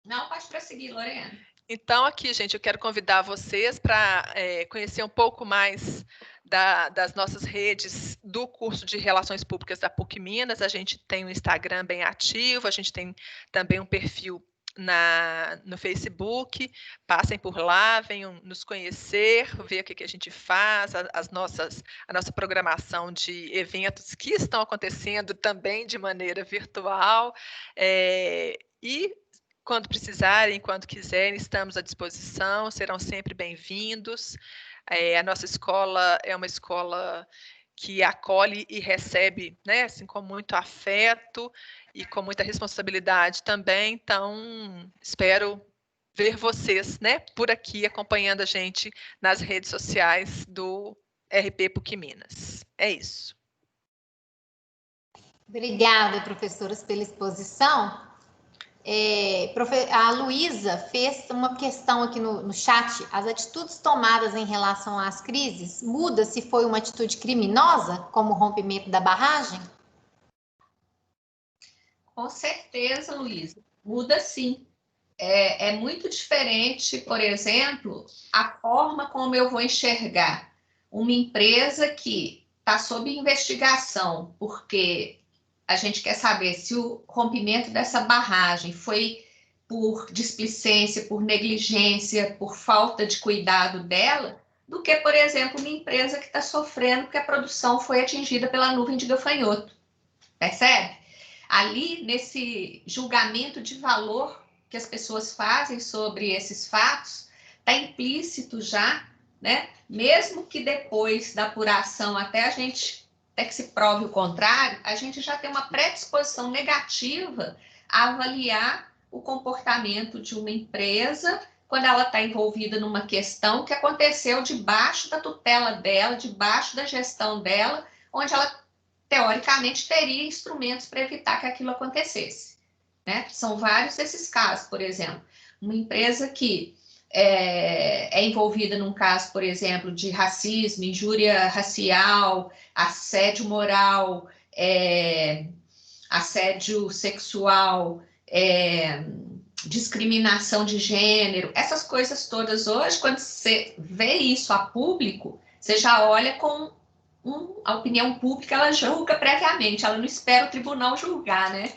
Não, pode prosseguir, Lorena. Então, aqui, gente, eu quero convidar vocês para conhecer um pouco mais das nossas redes do curso de Relações Públicas da PUC Minas. A gente tem um Instagram bem ativo, a gente tem também um perfil no Facebook. Passem por lá, venham nos conhecer, ver o que a gente faz, a nossa programação de eventos que estão acontecendo também de maneira virtual. E quando precisarem, quando quiserem, estamos à disposição, serão sempre bem-vindos. A nossa escola é uma escola que acolhe e recebe, né, assim, com muito afeto e com muita responsabilidade também. Então, espero ver vocês, né, por aqui acompanhando a gente nas redes sociais do RP PUC Minas. É isso. Obrigada, professoras, pela exposição. A Luísa fez uma questão aqui no chat. As atitudes tomadas em relação às crises muda se foi uma atitude criminosa, como o rompimento da barragem? Com certeza, Luísa. Muda sim. É muito diferente, por exemplo, a forma como eu vou enxergar uma empresa que está sob investigação, porque a gente quer saber se o rompimento dessa barragem foi por displicência, por negligência, por falta de cuidado dela, do que, por exemplo, uma empresa que está sofrendo porque a produção foi atingida pela nuvem de gafanhoto. Percebe? Ali, nesse julgamento de valor que as pessoas fazem sobre esses fatos, está implícito já, né? Mesmo que depois da apuração, até que se prove o contrário, a gente já tem uma predisposição negativa a avaliar o comportamento de uma empresa quando ela está envolvida numa questão que aconteceu debaixo da tutela dela, debaixo da gestão dela, onde ela teoricamente teria instrumentos para evitar que aquilo acontecesse, né? São vários desses casos, por exemplo, uma empresa que é envolvida num caso, por exemplo, de racismo, injúria racial, assédio moral, assédio sexual, discriminação de gênero, essas coisas todas hoje, quando você vê isso a público, você já olha com a opinião pública, ela julga previamente, ela não espera o tribunal julgar, né?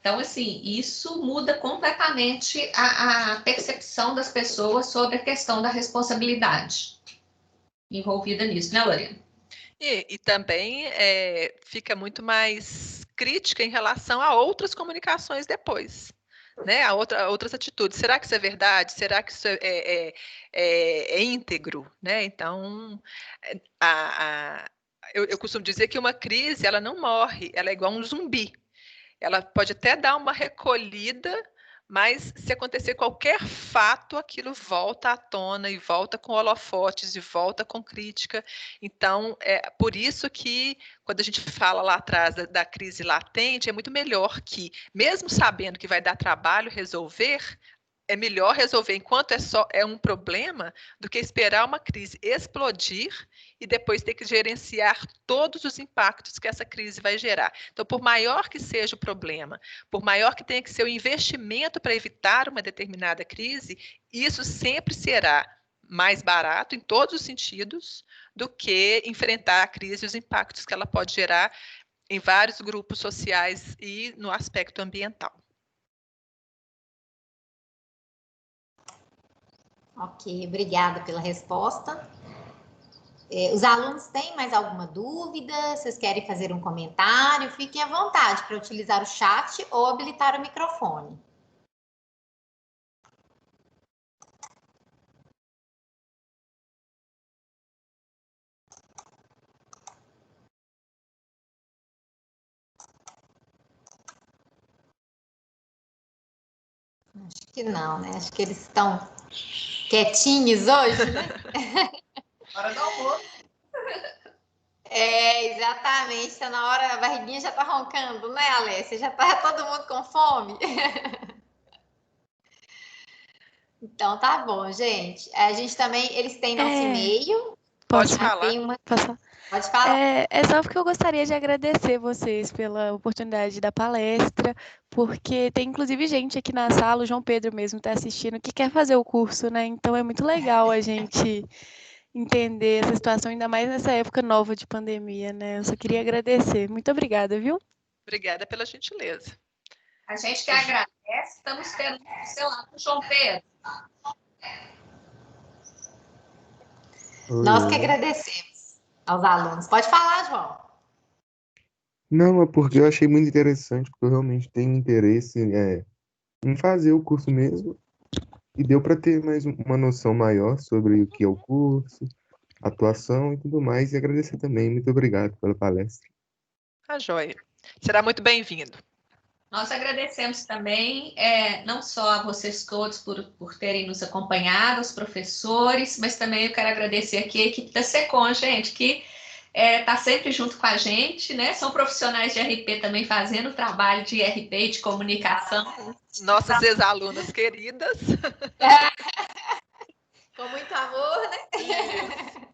Então, assim, isso muda completamente a percepção das pessoas sobre a questão da responsabilidade envolvida nisso, né, Lorena? E também fica muito mais crítica em relação a outras comunicações depois, né? A outras atitudes. Será que isso é verdade? Será que isso é íntegro? Né? Então, eu costumo dizer que uma crise, ela não morre, ela é igual um zumbi. Ela pode até dar uma recolhida, mas se acontecer qualquer fato, aquilo volta à tona e volta com holofotes e volta com crítica. Então, é por isso que, quando a gente fala lá atrás da crise latente, é muito melhor que, mesmo sabendo que vai dar trabalho resolver, é melhor resolver enquanto é um problema do que esperar uma crise explodir e depois ter que gerenciar todos os impactos que essa crise vai gerar. Então, por maior que seja o problema, por maior que tenha que ser o investimento para evitar uma determinada crise, isso sempre será mais barato em todos os sentidos do que enfrentar a crise e os impactos que ela pode gerar em vários grupos sociais e no aspecto ambiental. Ok, obrigada pela resposta. Os alunos têm mais alguma dúvida? Vocês querem fazer um comentário? Fiquem à vontade para utilizar o chat ou habilitar o microfone. Acho que não, né? Acho que eles estão quietinhos hoje, né? Hora do almoço. Exatamente. Está na hora, a barriguinha já está roncando, né, Alessia? Já está todo mundo com fome? Então, tá bom, gente. A gente também, eles têm nosso e-mail. Pode falar. Pode falar. É só porque eu gostaria de agradecer vocês pela oportunidade da palestra, porque tem inclusive gente aqui na sala, o João Pedro mesmo está assistindo, que quer fazer o curso, né? Então é muito legal a gente entender essa situação, ainda mais nessa época nova de pandemia, né? Eu só queria agradecer. Muito obrigada, viu? Obrigada pela gentileza. A gente que agradece, estamos esperando, sei lá, para o João Pedro. Nós que agradecemos aos alunos. Pode falar, João. Não, é porque eu achei muito interessante, porque eu realmente tenho interesse em fazer o curso mesmo, e deu para ter mais uma noção maior sobre o que é o curso, atuação e tudo mais, e agradecer também. Muito obrigado pela palestra. Tá joia. Será muito bem-vindo. Nós agradecemos também, não só a vocês todos por terem nos acompanhado, os professores, mas também eu quero agradecer aqui a equipe da SECOM, gente, que está sempre junto com a gente, né? São profissionais de RP também fazendo o trabalho de RP e de comunicação. Nossas ex-alunas queridas. Com muito amor, né?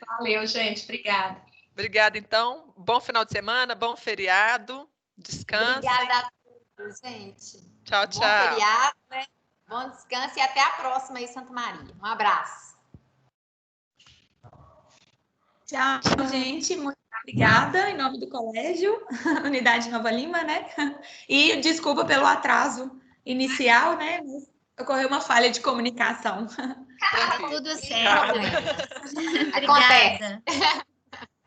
Valeu, gente. Obrigada. Obrigada, então. Bom final de semana, bom feriado. Descanse. Obrigada a todos, gente. Tchau, Bom tchau. feriado, né? Bom descanso e até a próxima aí, Santa Maria. Um abraço. Tchau, gente. Muito obrigada em nome do colégio, Unidade Nova Lima, né? E desculpa pelo atraso inicial, né? Mas ocorreu uma falha de comunicação. Tá tudo certo. Acontece.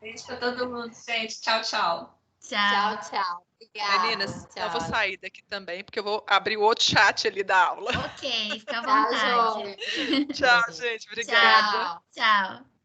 Beijo para todo mundo, gente. Tchau, tchau. Tchau. Tchau, tchau. Obrigada. Meninas, Tchau. eu vou sair daqui também, porque eu vou abrir o outro chat ali da aula. Ok, fica à Tchau, vontade. Tchau, gente. Obrigada. Tchau. Tchau.